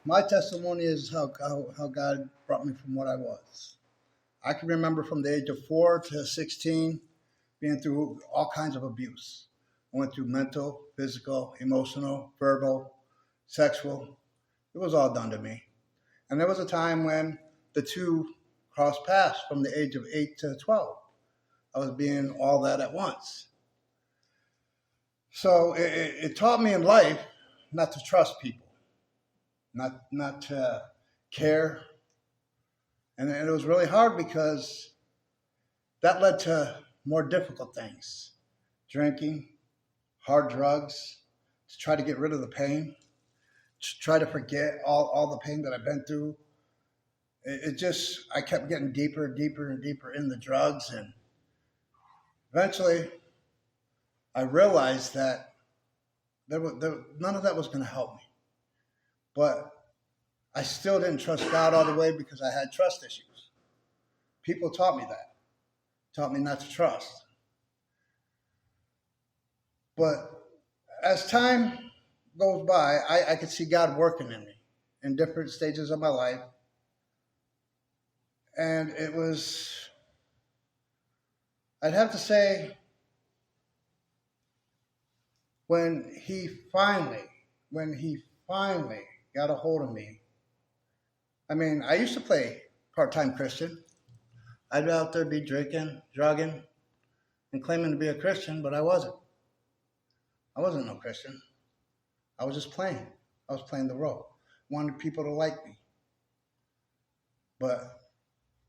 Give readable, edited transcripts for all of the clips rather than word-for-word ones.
My testimony is how God brought me from what I was. I can remember from the age of 4 to 16 being through all kinds of abuse. I went through mental, physical, emotional, verbal, sexual. It was all done to me. And there was a time when the two crossed paths from the age of 8 to 12. I was being all that at once. So it taught me in life not to trust people, not to care. And it was really hard because that led to more difficult things: drinking, hard drugs, to try to get rid of the pain, to try to forget all the pain that I've been through. It just, I kept getting deeper, deeper, and deeper in the drugs. And eventually, I realized that none of that was going to help me. But I still didn't trust God all the way because I had trust issues. People taught me that, taught me not to trust. But as time goes by, I could see God working in me in different stages of my life. And it was, I'd have to say, when he finally got a hold of me. I mean, I used to play part-time Christian. I'd be out there be drinking, drugging, and claiming to be a Christian, but I wasn't. I wasn't no Christian. I was just playing. I was playing the role. Wanted people to like me. But,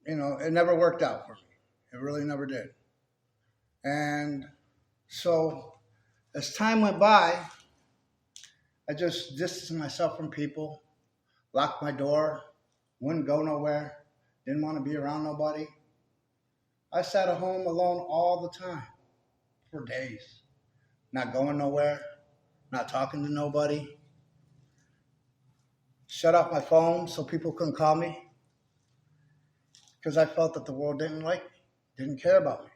it never worked out for me. It really never did. And so as time went by, I just distanced myself from people, locked my door, wouldn't go nowhere, didn't want to be around nobody. I sat at home alone all the time for days, not going nowhere, not talking to nobody. Shut off my phone so people couldn't call me because I felt that the world didn't like me, didn't care about me.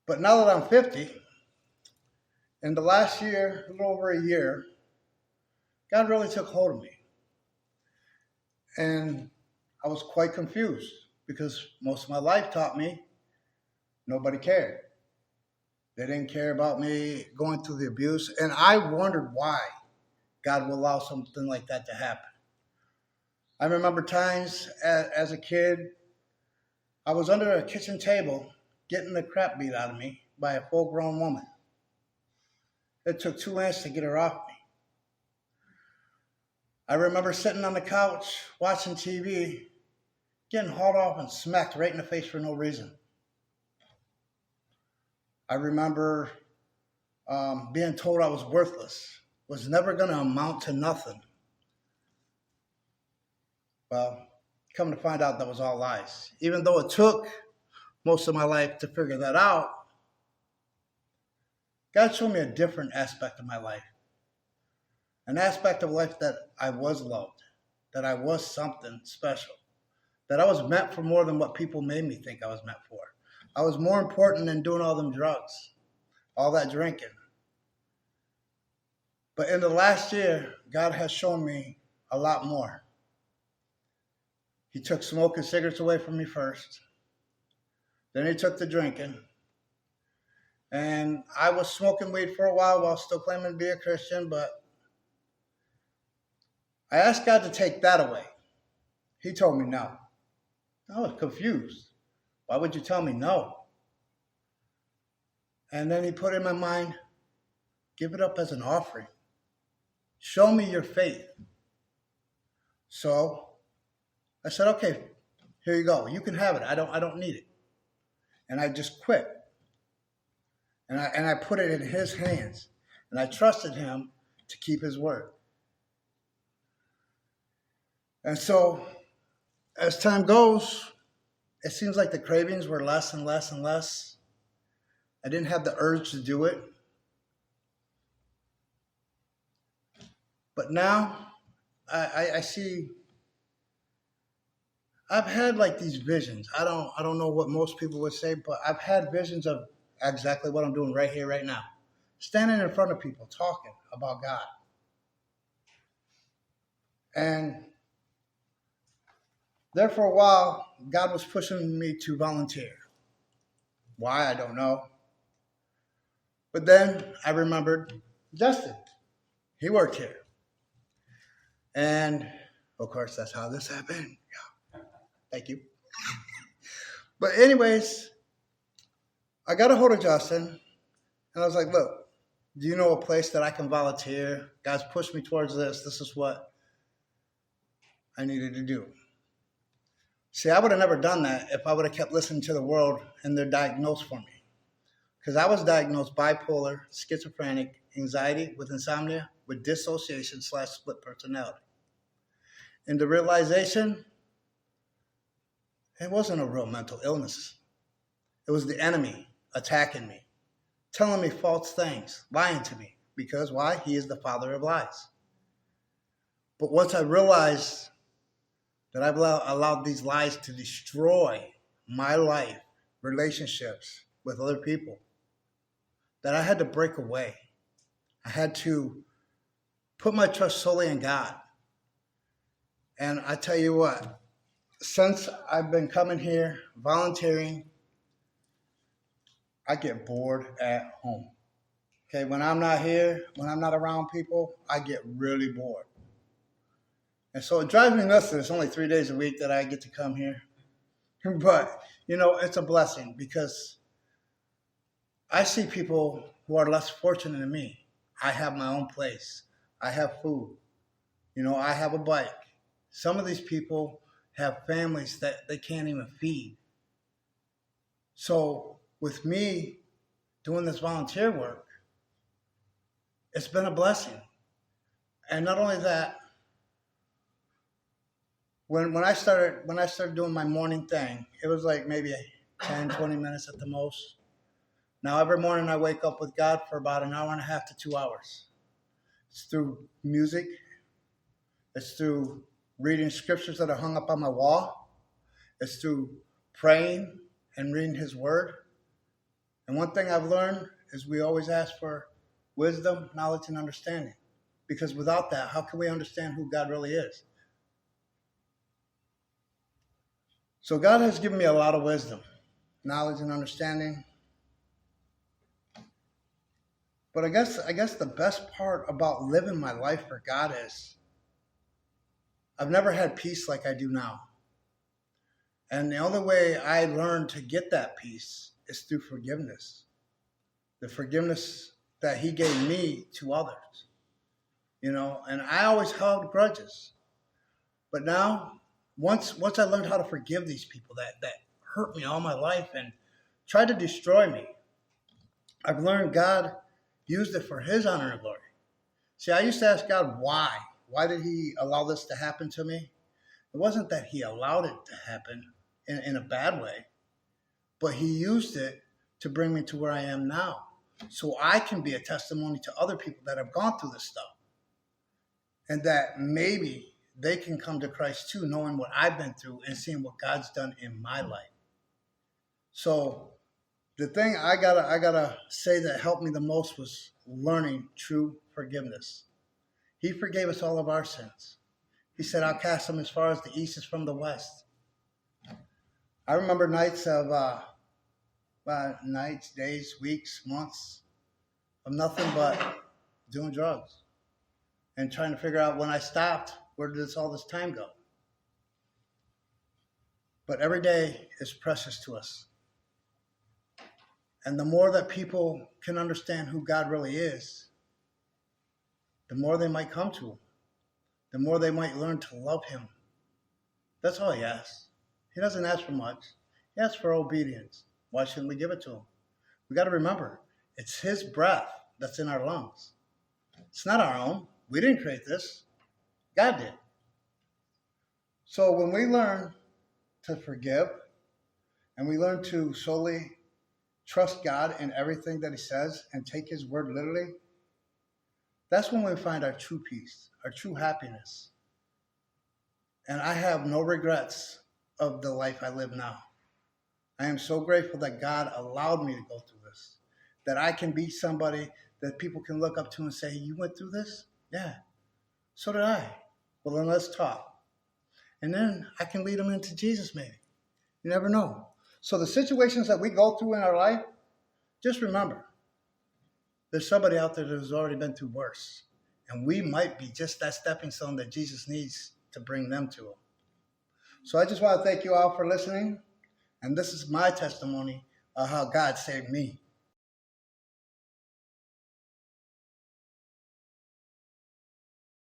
But now that I'm 50, in the last year, a little over a year, God really took hold of me. And I was quite confused because most of my life taught me nobody cared. They didn't care about me going through the abuse. And I wondered why God would allow something like that to happen. I remember times as a kid, I was under a kitchen table getting the crap beat out of me by a full-grown woman. It took 2 ants to get her off me. I remember sitting on the couch watching TV, getting hauled off and smacked right in the face for no reason. I remember being told I was worthless, was never going to amount to nothing. Well, come to find out that was all lies. Even though it took most of my life to figure that out, God showed me a different aspect of my life. An aspect of life that I was loved, that I was something special, that I was meant for more than what people made me think I was meant for. I was more important than doing all them drugs, all that drinking. But in the last year, God has shown me a lot more. He took smoking cigarettes away from me first. Then he took the drinking. And I was smoking weed for a while still claiming to be a Christian, but I asked God to take that away. He told me no. I was confused. Why would you tell me no? And then he put in my mind, give it up as an offering. Show me your faith. So I said, okay, here you go. You can have it. I don't need it. And I just quit. And I put it in his hands. And I trusted him to keep his word. And so as time goes, it seems like the cravings were less and less and less. I didn't have the urge to do it. But now I see, I've had like these visions. I don't know what most people would say, but I've had visions of exactly what I'm doing right here, right now. Standing in front of people, talking about God. And there for a while, God was pushing me to volunteer. Why, I don't know. But then I remembered Justin. He worked here. And of course, that's how this happened. Yeah. Thank you. But anyways, I got a hold of Justin and I was like, look, do you know a place that I can volunteer? God's pushed me towards this. This is what I needed to do. See, I would have never done that if I would have kept listening to the world and their diagnosis for me. Because I was diagnosed bipolar, schizophrenic, anxiety with insomnia, with dissociation/split personality. And the realization, it wasn't a real mental illness. It was the enemy attacking me, telling me false things, lying to me. Because why? He is the father of lies. But once I realized that I've allowed these lies to destroy my life, relationships with other people, that I had to break away. I had to put my trust solely in God. And I tell you what, since I've been coming here, volunteering, I get bored at home. Okay, when I'm not here, when I'm not around people, I get really bored. And so it drives me nuts that it's only 3 days a week that I get to come here. But, it's a blessing because I see people who are less fortunate than me. I have my own place. I have food. I have a bike. Some of these people have families that they can't even feed. So with me doing this volunteer work, it's been a blessing. And not only that, when I started doing my morning thing, it was like maybe 10, 20 minutes at the most. Now, every morning I wake up with God for about an hour and a half to 2 hours. It's through music. It's through reading scriptures that are hung up on my wall. It's through praying and reading his word. And one thing I've learned is we always ask for wisdom, knowledge, and understanding. Because without that, how can we understand who God really is? So God has given me a lot of wisdom, knowledge, and understanding. But I guess the best part about living my life for God is I've never had peace like I do now. And the only way I learned to get that peace is through forgiveness. The forgiveness that he gave me to others. And I always held grudges. But now, once I learned how to forgive these people that hurt me all my life and tried to destroy me, I've learned God used it for his honor and glory. See, I used to ask God, why? Why did he allow this to happen to me? It wasn't that he allowed it to happen in a bad way, but he used it to bring me to where I am now. So I can be a testimony to other people that have gone through this stuff. And that maybe they can come to Christ too, knowing what I've been through and seeing what God's done in my life. So the thing I gotta say that helped me the most was learning true forgiveness. He forgave us all of our sins. He said, I'll cast them as far as the east is from the west. I remember nights of nights, days, weeks, months of nothing but doing drugs and trying to figure out when I stopped, where did all this time go? But every day is precious to us. And the more that people can understand who God really is, the more they might come to him. The more they might learn to love him. That's all he asks. He doesn't ask for much. He asks for obedience. Why shouldn't we give it to him? We got to remember, it's his breath that's in our lungs. It's not our own. We didn't create this. God did. So when we learn to forgive and we learn to solely trust God in everything that he says and take his word literally, that's when we find our true peace, our true happiness. And I have no regrets of the life I live now. I am so grateful that God allowed me to go through this, that I can be somebody that people can look up to and say, you went through this? Yeah, so did I. Well, then let's talk. And then I can lead them into Jesus, maybe. You never know. So the situations that we go through in our life, just remember, there's somebody out there that has already been through worse. And we might be just that stepping stone that Jesus needs to bring them to him. So I just want to thank you all for listening. And this is my testimony of how God saved me.